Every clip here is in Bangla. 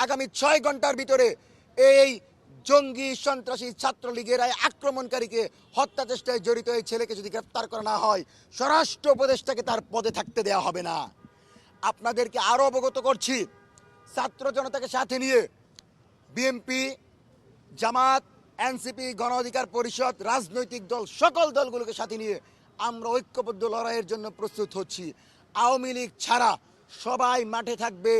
আগামী ৬ ঘন্টার ভিতরে এই জঙ্গি সন্ত্রাসী ছাত্রলীগের এই আক্রমণকারীকে হত্যা চেষ্টায় জড়িত এই ছেলেকে যদি গ্রেফতার করা না হয়, স্বরাষ্ট্র উপদেষ্টাকে তার পদে থাকতে দেওয়া হবে না। আপনাদেরকে আরও অবগত করছি, ছাত্র জনতাকে সাথে নিয়ে বিএনপি, জামাত, এনসিপি, গণ অধিকার পরিষদ, রাজনৈতিক দল, সকল দলগুলোকে সাথে নিয়ে আমরা ঐক্যবদ্ধ লড়াইয়ের জন্য প্রস্তুত হচ্ছি। আওয়ামী লীগ ছাড়া সবাই মাঠে থাকবে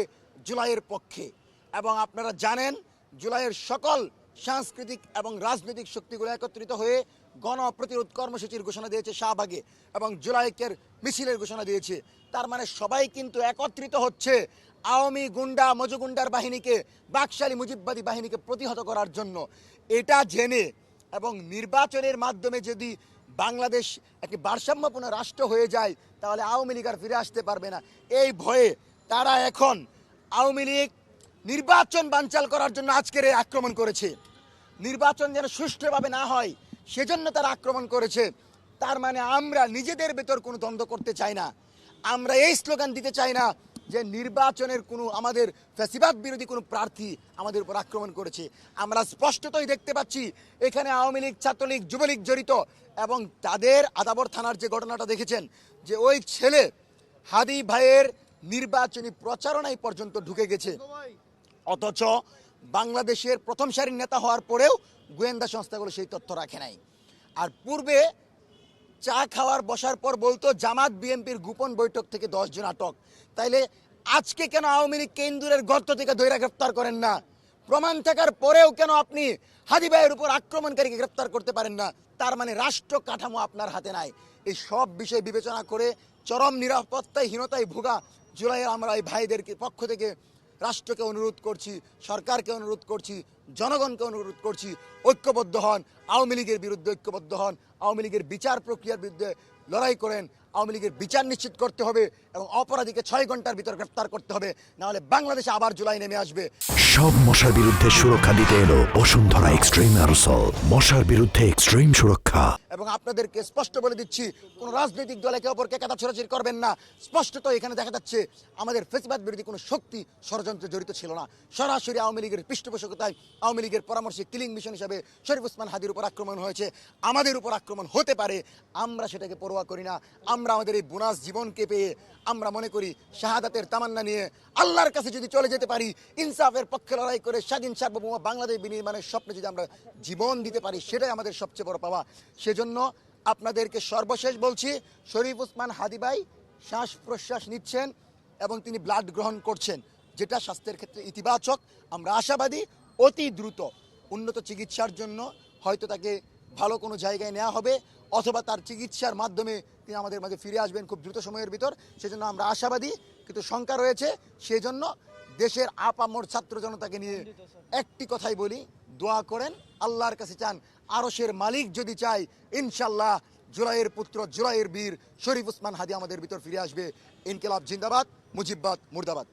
জুলাইয়ের পক্ষে। এবং আপনারা জানেন, জুলাইয়ের সকল সাংস্কৃতিক এবং রাজনৈতিক শক্তিগুলো একত্রিত হয়ে গণপ্রতিরোধ কর্মসূচির ঘোষণা দিয়েছে শাহবাগে, এবং জুলাইকের মিছিলের ঘোষণা দিয়েছে। তার মানে সবাই কিন্তু একত্রিত হচ্ছে আওয়ামী গুন্ডা মজুগুন্ডার বাহিনীকে, বাকশালী মুজিববাদী বাহিনীকে প্রতিহত করার জন্য। এটা জেনে এবং নির্বাচনের মাধ্যমে যদি বাংলাদেশ একটি ভারসাম্যপূর্ণ রাষ্ট্র হয়ে যায়, তাহলে আওয়ামী লীগ আর ফিরে আসতে পারবে না। এই ভয়ে তারা এখন আওয়ামী লীগ নির্বাচন বানচাল করার জন্য আজকের এই আক্রমণ করেছে। নির্বাচন যেন সুষ্ঠুভাবে না হয় সেজন্য তারা আক্রমণ করেছে। তার মানে আমরা নিজেদের ভেতর কোনো দ্বন্দ্ব করতে চাই না। আমরা এই স্লোগান দিতে চাই না যে নির্বাচনের কোনো আমাদের ফ্যাসিবাদ বিরোধী কোনো প্রার্থী আমাদের উপর আক্রমণ করেছে। আমরা স্পষ্টতই দেখতে পাচ্ছি এখানে আওয়ামী লীগ, ছাত্রলীগ, যুবলীগ জড়িত। এবং তাদের আদাবর থানার যে ঘটনাটা দেখেছেন, যে ওই ছেলে হাদি ভাইয়ের নির্বাচনী প্রচারণায় পর্যন্ত ঢুকে গেছে, অথচ বাংলাদেশের প্রথম সারির নেতা হওয়ার পরেও গোয়েন্দা সংস্থাগুলো সেই তথ্য রাখে নাই। আর পূর্বে চা খাওয়ার বসার পর বলতো জামাত বিএনপির গোপন বৈঠক থেকে 10 জন আটক। তাইলে আজকে কেন আওয়ামী লীগ কেন্দ্রের গর্ত থেকে ধৈরা গ্রেফতার করেন না? প্রমাণ থাকার পরেও কেন আপনি হাদি ভাইয়ের উপর আক্রমণকারীকে গ্রেফতার করতে পারেন না? তার মানে রাষ্ট্র কাঠামো আপনার হাতে নাই। এই সব বিষয় বিবেচনা করে চরম নিরাপত্তাহীনতায় ভোগা জুলাইয়ের আমরা এই ভাইদেরকে পক্ষ থেকে রাষ্ট্রকে অনুরোধ করছি, সরকারকে অনুরোধ করছি, জনগণকে অনুরোধ করছি, ঐক্যবদ্ধ হন, আওয়ামী লীগের বিরুদ্ধে ঐক্যবদ্ধ হন, আওয়ামী লীগের বিচার প্রক্রিয়ার বিরুদ্ধে লড়াই করেন। আওয়ামী লীগের বিচার নিশ্চিত করতে হবে এবং অপরাধীকে 6 ঘন্টার ভিতর গ্রেফতার করতে হবে, নাহলে বাংলাদেশে আবার জুলাই নেমে আসবে। সব মশার বিরুদ্ধে সুরক্ষা দিতে এলো বসুন্ধরা এক্সট্রিম অ্যারোসল, মশার বিরুদ্ধে এক্সট্রিম সুরক্ষা। এবং আপনাদেরকে স্পষ্ট বলে দিচ্ছি, কোনো রাজনৈতিক দল একে অপরকে কাদা ছোড়াছড়ি করবেন না। স্পষ্টত এখানে দেখা যাচ্ছে আমাদের ফ্যাসিবাদ বিরোধী কোনো শক্তি ষড়যন্ত্রে জড়িত ছিল না। সরাসরি আওয়ামী লীগের পৃষ্ঠপোষকতায়, আওয়ামী লীগের পরামর্শে কিলিং মিশন হিসাবে শরীফ ওসমান হাদির উপর আক্রমণ হয়েছে। আমাদের উপর আক্রমণ হতে পারে, আমরা সেটাকে পরোয়া করি না। আমরা আমাদের এই বোনাস জীবনকে পেয়ে আমরা মনে করি শাহাদাতের তামান্না নিয়ে আল্লাহর কাছে যদি চলে যেতে পারি, ইনসাফের পক্ষে লড়াই করে স্বাধীন সার্বভৌম বাংলাদেশ বিনির্মাণের স্বপ্নে যদি আমরা জীবন দিতে পারি, সেটাই আমাদের সবচেয়ে বড় পাওয়া। সেজন্য আপনাদেরকে সর্বশেষ বলছি, শরীফ ওসমান হাদি ভাই শ্বাস প্রশ্বাস নিচ্ছেন এবং তিনি ব্লাড গ্রহণ করছেন, যেটা স্বাস্থ্যের ক্ষেত্রে ইতিবাচক। আমরা আশাবাদী অতি দ্রুত উন্নত চিকিৎসার জন্য হয়তো তাকে ভালো কোনো জায়গায় নেওয়া হবে, অথবা তার চিকিৎসার মাধ্যমে তিনি আমাদের মাঝে ফিরে আসবেন খুব দ্রুত সময়ের ভিতর। সেজন্য আমরা আশাবাদী, কিন্তু শঙ্কা রয়েছে। সেজন্য দেশের আপামর ছাত্র জনতাকে নিয়ে একটি কথাই বলি, দোয়া করেন, আল্লাহর কাছে চান, আরশের মালিক যদি চায়, ইনশাল্লাহ জুলাইয়ের পুত্র, জুলাইয়ের বীর শরীফ ওসমান হাদি আমাদের ভিতর ফিরে আসবে। ইনকিলাব জিন্দাবাদ, মুজিববাদ মুর্দাবাদ।